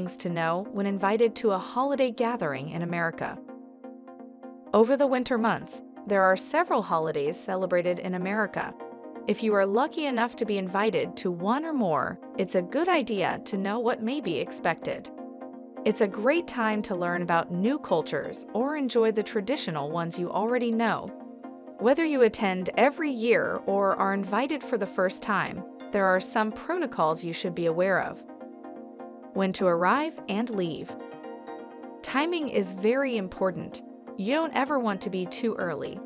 things to know when invited to a holiday gathering in America. Over the winter months, there are several holidays celebrated in America. If you are lucky enough to be invited to one or more, it's a good idea to know what may be expected. It's a great time to learn about new cultures or enjoy the traditional ones you already know. Whether you attend every year or are invited for the first time, there are some protocols you should be aware of. When to arrive and leave. Timing is very important. You don't ever want to be too early.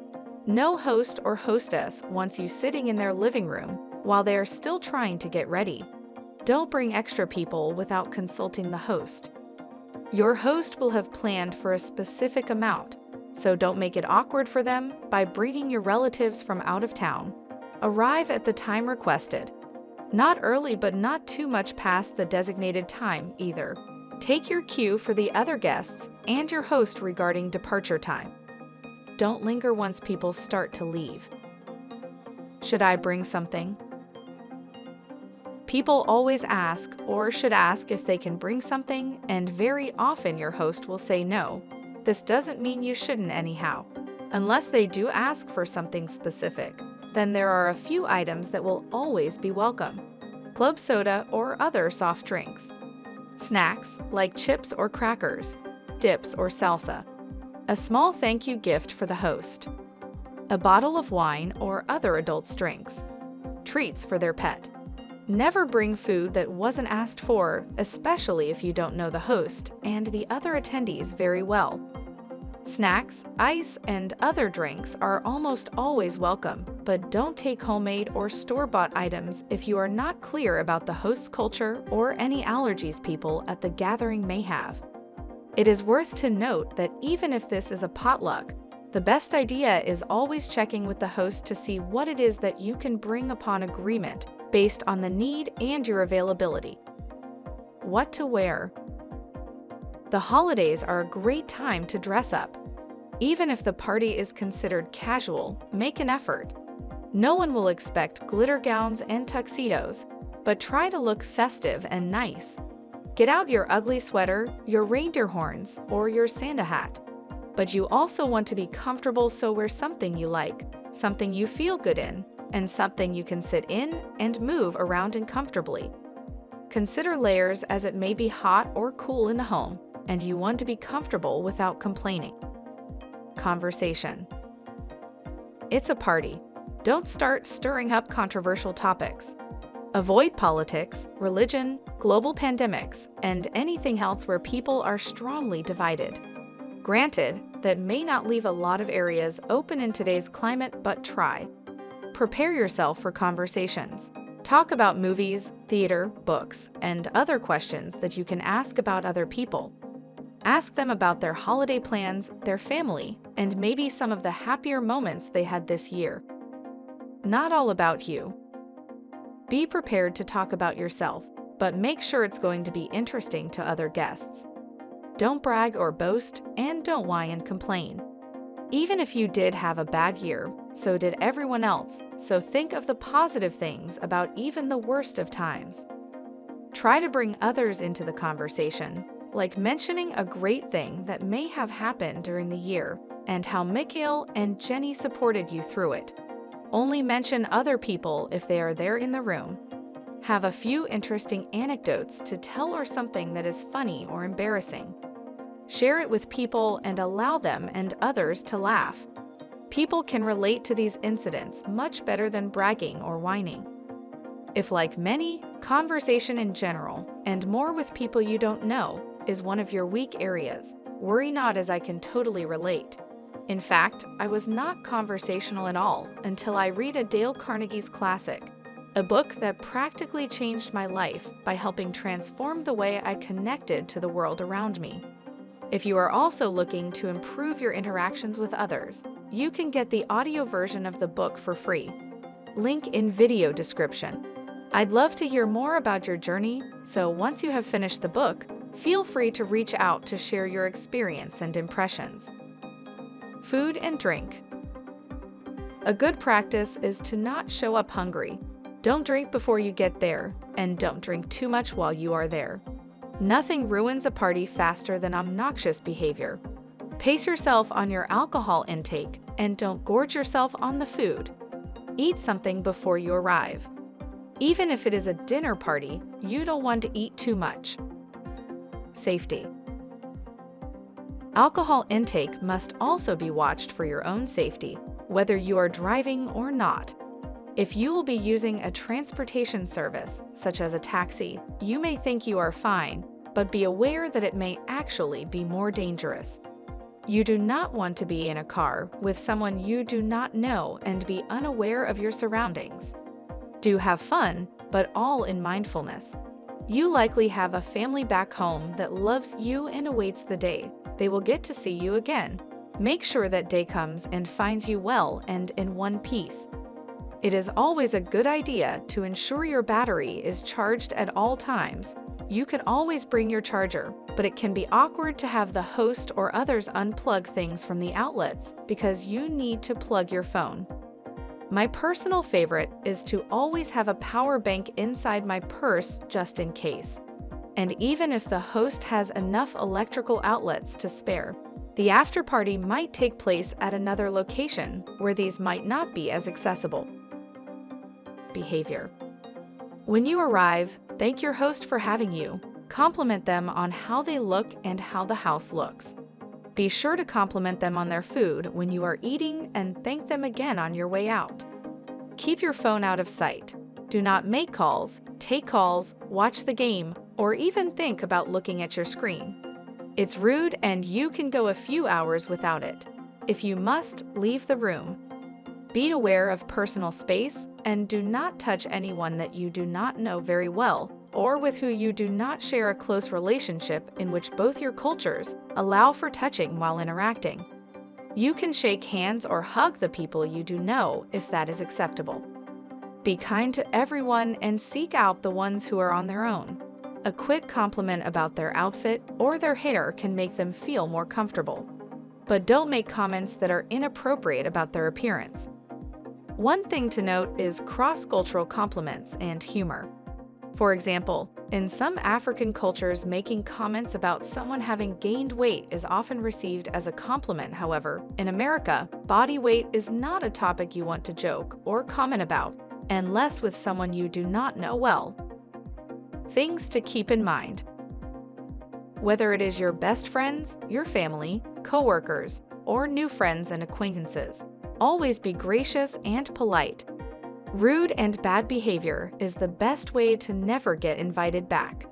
No host or hostess wants you sitting in their living room while they are still trying to get ready. Don't bring extra people without consulting the host. Your host will have planned for a specific amount, so don't make it awkward for them by bringing your relatives from out of town. Arrive at the time requested. Not early, but not too much past the designated time either. Take your cue for the other guests and your host regarding departure time. Don't linger once people start to leave. Should I bring something? People always ask or should ask if they can bring something, and very often your host will say no. This doesn't mean you shouldn't anyhow. Unless they do ask for something specific, then there are a few items that will always be welcome. Club soda or other soft drinks. Snacks like chips or crackers, dips or salsa. A small thank you gift for the host. A bottle of wine or other adults' drinks. Treats for their pet. Never bring food that wasn't asked for, especially if you don't know the host and the other attendees very well. Snacks, ice, and other drinks are almost always welcome, but don't take homemade or store-bought items if you are not clear about the host's culture or any allergies people at the gathering may have. It is worth to note that even if this is a potluck, the best idea is always checking with the host to see what it is that you can bring upon agreement based on the need and your availability. What to wear? The holidays are a great time to dress up. Even if the party is considered casual, make an effort. No one will expect glitter gowns and tuxedos, but try to look festive and nice. Get out your ugly sweater, your reindeer horns, or your Santa hat. But you also want to be comfortable, so wear something you like, something you feel good in, and something you can sit in and move around in comfortably. Consider layers, as it may be hot or cool in the home, and you want to be comfortable without complaining. Conversation. It's a party. Don't start stirring up controversial topics. Avoid politics, religion, global pandemics, and anything else where people are strongly divided. Granted, that may not leave a lot of areas open in today's climate, but try. Prepare yourself for conversations. Talk about movies, theater, books, and other questions that you can ask about other people. Ask them about their holiday plans, their family, and maybe some of the happier moments they had this year. Not all about you. Be prepared to talk about yourself, but make sure it's going to be interesting to other guests. Don't brag or boast, and don't whine and complain. Even if you did have a bad year, so did everyone else, so think of the positive things about even the worst of times. Try to bring others into the conversation, like mentioning a great thing that may have happened during the year and how Mikhail and Jenny supported you through it. Only mention other people if they are there in the room. Have a few interesting anecdotes to tell or something that is funny or embarrassing. Share it with people and allow them and others to laugh. People can relate to these incidents much better than bragging or whining. If, like many, conversation in general, and more with people you don't know, is one of your weak areas, worry not, as I can totally relate. In fact, I was not conversational at all until I read a Dale Carnegie's classic, a book that practically changed my life by helping transform the way I connected to the world around me. If you are also looking to improve your interactions with others, you can get the audio version of the book for free. Link in video description. I'd love to hear more about your journey, so once you have finished the book, feel free to reach out to share your experience and impressions. Food and drink. A good practice is to not show up hungry. Don't drink before you get there, and don't drink too much while you are there. Nothing ruins a party faster than obnoxious behavior. Pace yourself on your alcohol intake and don't gorge yourself on the food. Eat something before you arrive. Even if it is a dinner party, you don't want to eat too much. Safety. Alcohol intake must also be watched for your own safety, whether you are driving or not. If you will be using a transportation service, such as a taxi, you may think you are fine, but be aware that it may actually be more dangerous. You do not want to be in a car with someone you do not know and be unaware of your surroundings. Do have fun, but all in mindfulness. You likely have a family back home that loves you and awaits the day they will get to see you again. Make sure that day comes and finds you well and in one piece. It is always a good idea to ensure your battery is charged at all times. You can always bring your charger, but it can be awkward to have the host or others unplug things from the outlets because you need to plug your phone. My personal favorite is to always have a power bank inside my purse just in case. And even if the host has enough electrical outlets to spare, the after party might take place at another location where these might not be as accessible. Behavior. When you arrive, thank your host for having you. Compliment them on how they look and how the house looks. Be sure to compliment them on their food when you are eating and thank them again on your way out. Keep your phone out of sight. Do not make calls, take calls, watch the game, or even think about looking at your screen. It's rude and you can go a few hours without it. If you must, leave the room. Be aware of personal space and do not touch anyone that you do not know very well or with who you do not share a close relationship in which both your cultures allow for touching while interacting. You can shake hands or hug the people you do know if that is acceptable. Be kind to everyone and seek out the ones who are on their own. A quick compliment about their outfit or their hair can make them feel more comfortable. But don't make comments that are inappropriate about their appearance. One thing to note is cross-cultural compliments and humor. For example, in some African cultures, making comments about someone having gained weight is often received as a compliment. However, in America, body weight is not a topic you want to joke or comment about, unless with someone you do not know well. Things to keep in mind. Whether it is your best friends, your family, coworkers, or new friends and acquaintances, always be gracious and polite. Rude and bad behavior is the best way to never get invited back.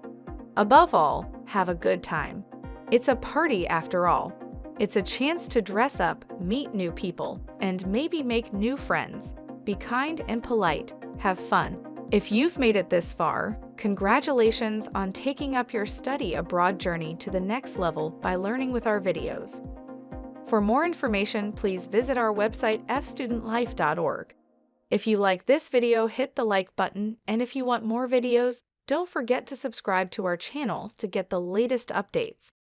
Above all, have a good time. It's a party after all. It's a chance to dress up, meet new people, and maybe make new friends. Be kind and polite. Have fun. If you've made it this far, congratulations on taking up your study abroad journey to the next level by learning with our videos. For more information, please visit our website fstudentlife.org. If you like this video, hit the like button, and if you want more videos, don't forget to subscribe to our channel to get the latest updates.